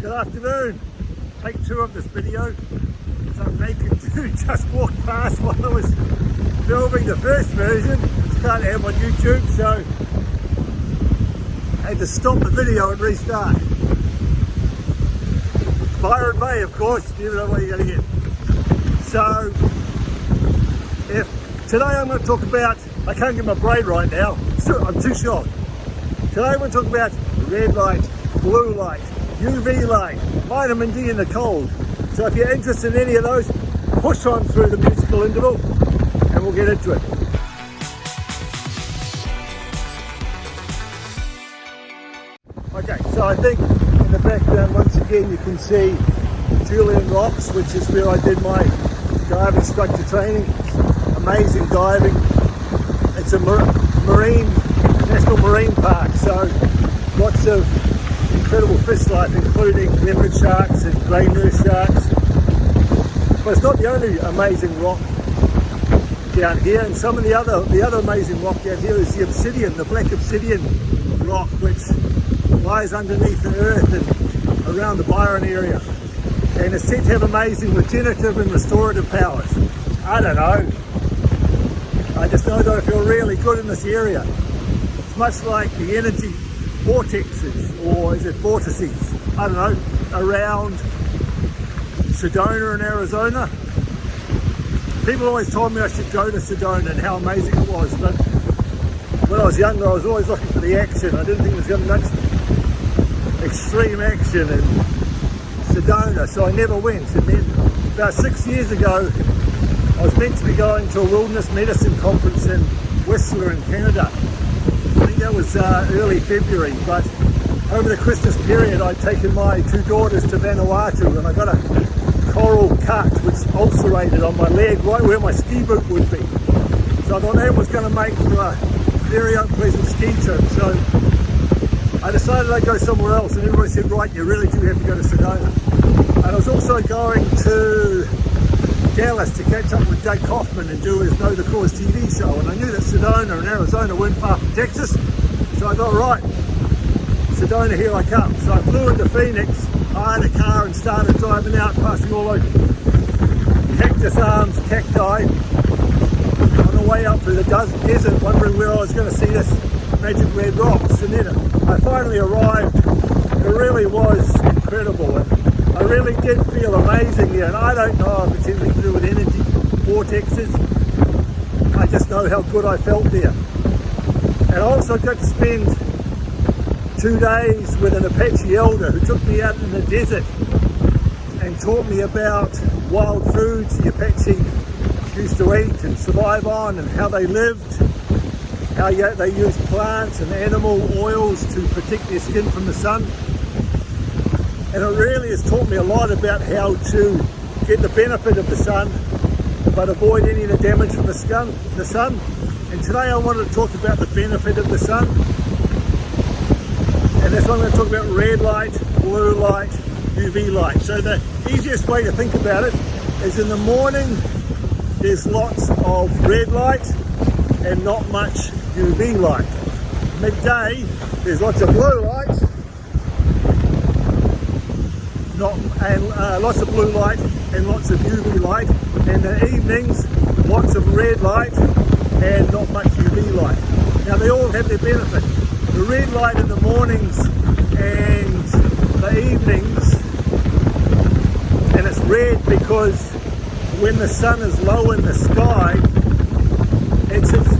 Good afternoon. Take 2 of this video. Some naked dude just walked past while I was filming the first version, which can't have on YouTube, so I had to stop the video and restart. Byron Bay, of course, you never know what you're going to get. So, today I'm going to talk about, I can't get my brain right now, I'm too short. Today I'm going to talk about red light, blue light, UV light, vitamin D in the cold. So if you're interested in any of those, push on through the musical interval and we'll get into it. Okay, so I think in the background once again you can see Julian Rocks, which is where I did my dive instructor training. Amazing diving. It's a national marine park, so lots of incredible fish life, including leopard sharks and grey nurse sharks. But it's not the only amazing rock down here, and some of the other amazing rock down here is the obsidian, the black obsidian rock, which lies underneath the earth and around the Byron area, and it's said to have amazing regenerative and restorative powers. I don't know, I just know that I feel really good in this area. It's much like the energy vortexes, or is it vortices, I don't know, around Sedona in Arizona. People always told me I should go to Sedona and how amazing it was, but when I was younger I was always looking for the action. I didn't think it was going to be much extreme action in Sedona, so I never went. And then about 6 years ago I was meant to be going to a wilderness medicine conference in Whistler in Canada. I think that was early February, but over the Christmas period I'd taken my 2 daughters to Vanuatu and I got a coral cut which ulcerated on my leg right where my ski boot would be. So I thought that was going to make for a very unpleasant ski trip, so I decided I'd go somewhere else, and everybody said, right, you really do have to go to Sedona. And I was also going to Dallas to catch up with Doug Kaufman and do his Know the Cause TV show, and I knew that Sedona and Arizona weren't far from Texas, so I thought, right, Sedona, here I come. So I flew into Phoenix, hired a car and started driving out, passing all those cactus arms, cacti, on the way up through the desert, wondering where I was going to see this magic red rocks. And then I finally arrived. It really was incredible, and I really did feel amazing here, and I don't know if it's anything to do with energy vortexes. I just know how good I felt there. And I also got to spend 2 days with an Apache elder who took me out in the desert and taught me about wild foods the Apache used to eat and survive on, and how they lived, how they used plants and animal oils to protect their skin from the sun. And it really has taught me a lot about how to get the benefit of the sun but avoid any of the damage from the sun. And today I wanted to talk about the benefit of the sun. And that's why I'm going to talk about red light, blue light, UV light. So the easiest way to think about it is in the morning there's lots of red light and not much UV light. Midday there's lots of blue light, lots of blue light and lots of UV light. And the evenings lots of red light and not much UV light. Now they all have their benefit. The red light in the mornings and the evenings, and it's red because when the sun is low in the sky,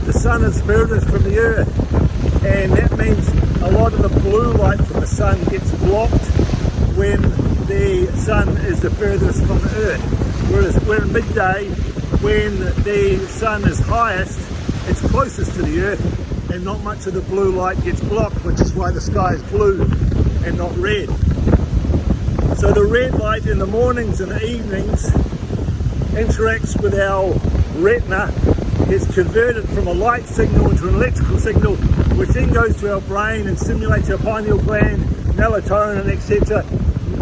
the sun is furthest from the earth, and that means a lot of the blue light from the sun gets blocked when the sun is the furthest from the earth. Whereas when midday, when the sun is highest, it's closest to the earth, and not much of the blue light gets blocked, which is why the sky is blue and not red. So the red light in the mornings and the evenings interacts with our retina, gets converted from a light signal into an electrical signal, which then goes to our brain and stimulates our pineal gland, melatonin, etc.,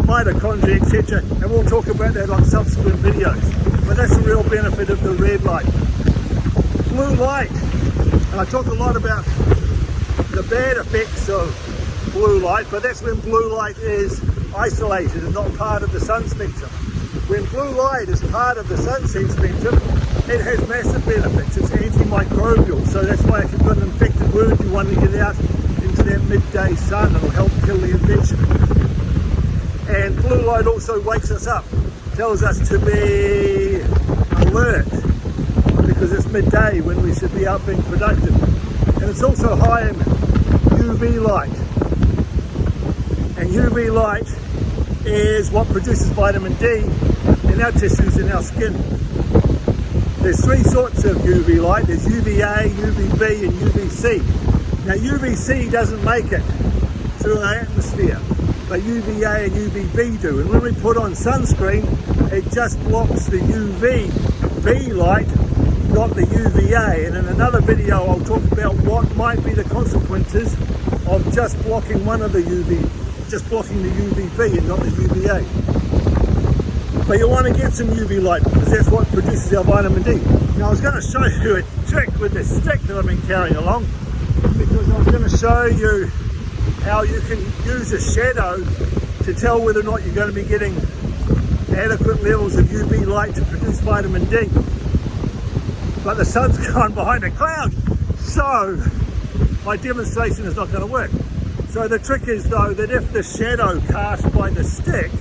mitochondria, etc., and we'll talk about that on subsequent videos. But that's the real benefit of the red light. Blue light, and I talk a lot about the bad effects of blue light, but that's when blue light is isolated and not part of the sun spectrum. When blue light is part of the sunset spectrum, it has massive benefits. It's antimicrobial, so that's why if you've got an infected wound, you want to get out into that midday sun. It'll help kill the infection. And blue light also wakes us up, tells us to be alert, because it's midday when we should be out being productive. And it's also high in UV light. And UV light is what produces vitamin D in our tissues, in our skin. There's three sorts of UV light. There's UVA, UVB and UVC. Now UVC doesn't make it through our atmosphere, but UVA and UVB do. And when we put on sunscreen, it just blocks the UVB light, not the UVA. And in another video I'll talk about what might be the consequences of just blocking one of the just blocking the UVB and not the UVA. But you want to get some UV light because that's what produces our vitamin D. Now I was going to show you a trick with this stick that I've been carrying along, because I was going to show you how you can use a shadow to tell whether or not you're going to be getting adequate levels of UV light to produce vitamin D. But the sun's gone behind a cloud, so my demonstration is not going to work. So the trick is though that if the shadow cast by the stick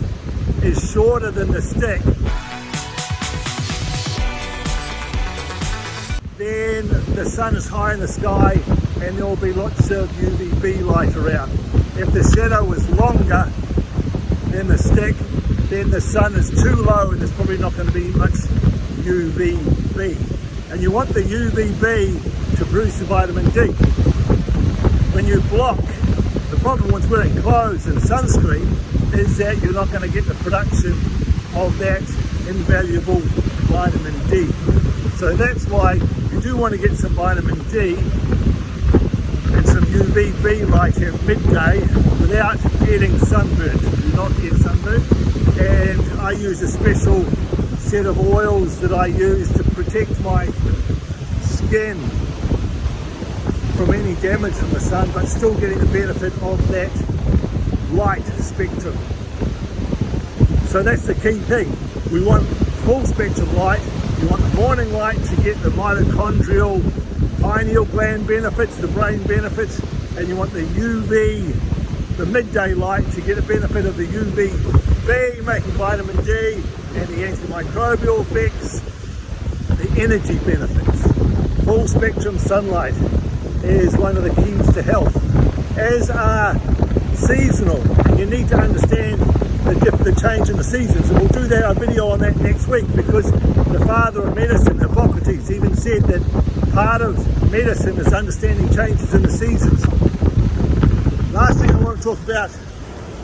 is shorter than the stick, then the sun is high in the sky and there will be lots of UVB light around. If the shadow is longer than the stick, then the sun is too low and there's probably not going to be much UVB. And you want the UVB to produce the vitamin D. When you block, the problem with wearing clothes and sunscreen is that you're not going to get the production of that invaluable vitamin D. So that's why you do want to get some vitamin D and some UVB light at midday without getting sunburned. Do not get sunburned. And I use a special set of oils that I use to protect my skin from any damage from the sun, but still getting the benefit of that light spectrum. So that's the key thing. We want full spectrum light. You want the morning light to get the mitochondrial pineal gland benefits, the brain benefits, and you want the UV, the midday light, to get the benefit of the UVB, making vitamin D, and the antimicrobial effects, the energy benefits. Full spectrum sunlight is one of the keys to health, as are seasonal. You need to understand the change in the seasons, and we'll do that a video on that next week, because the father of medicine, Hippocrates, even said that part of medicine is understanding changes in the seasons. Last thing I want to talk about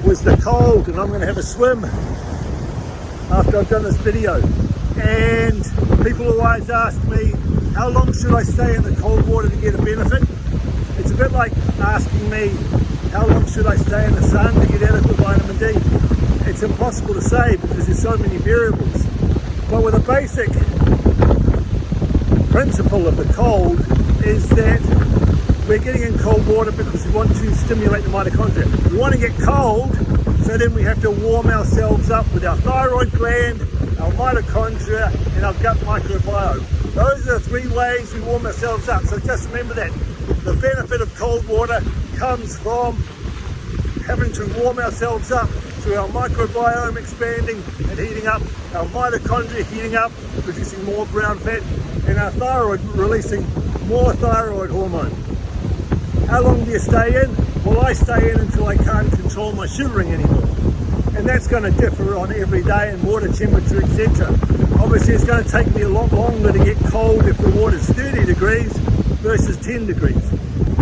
was the cold, and I'm going to have a swim after I've done this video. And people always ask me, how long should I stay in the cold water to get a benefit? It's a bit like asking me, how long should I stay in the sun to get adequate vitamin D? It's impossible to say because there's so many variables. But with a basic principle of the cold is that we're getting in cold water because we want to stimulate the mitochondria. We want to get cold, so then we have to warm ourselves up with our thyroid gland, our mitochondria, and our gut microbiome. Those are the three ways we warm ourselves up. So just remember that. The benefit of cold water comes from having to warm ourselves up through our microbiome expanding and heating up, our mitochondria heating up, producing more brown fat, and our thyroid releasing more thyroid hormone. How long do you stay in? Well, I stay in until I can't control my shivering anymore. And that's going to differ on every day and water temperature, etc. Obviously, it's going to take me a lot longer to get cold if the water's 30 degrees versus 10 degrees.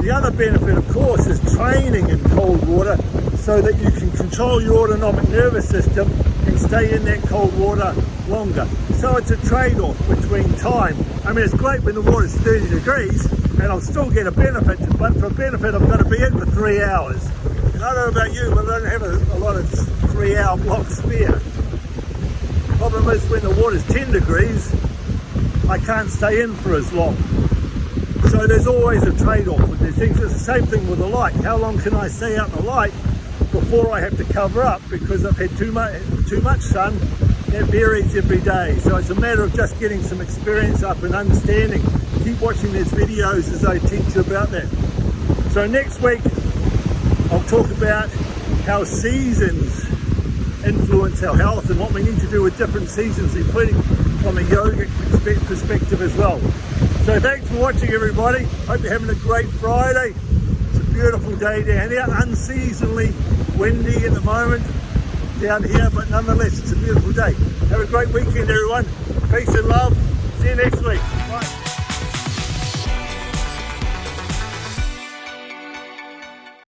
The other benefit, of course, is training in cold water so that you can control your autonomic nervous system and stay in that cold water longer. So it's a trade-off between time. I mean, it's great when the water's 30 degrees and I'll still get a benefit, but for a benefit I've got to be in for 3 hours. And I don't know about you, but I don't have a lot of 3-hour blocks spare. Problem is, when the water's 10 degrees, I can't stay in for as long. So there's always a trade-off with these things. It's the same thing with the light. How long can I stay out in the light before I have to cover up because I've had too much sun. It varies every day, so it's a matter of just getting some experience up and understanding. Keep watching these videos as I teach you about that. So next week I'll talk about how seasons influence our health and what we need to do with different seasons, including from a yogic perspective as well. So thanks for watching, everybody. Hope you're having a great Friday. It's a beautiful day down here, unseasonably windy at the moment down here, but nonetheless it's a beautiful day. Have a great weekend, everyone. Peace and love. See you next week. Bye.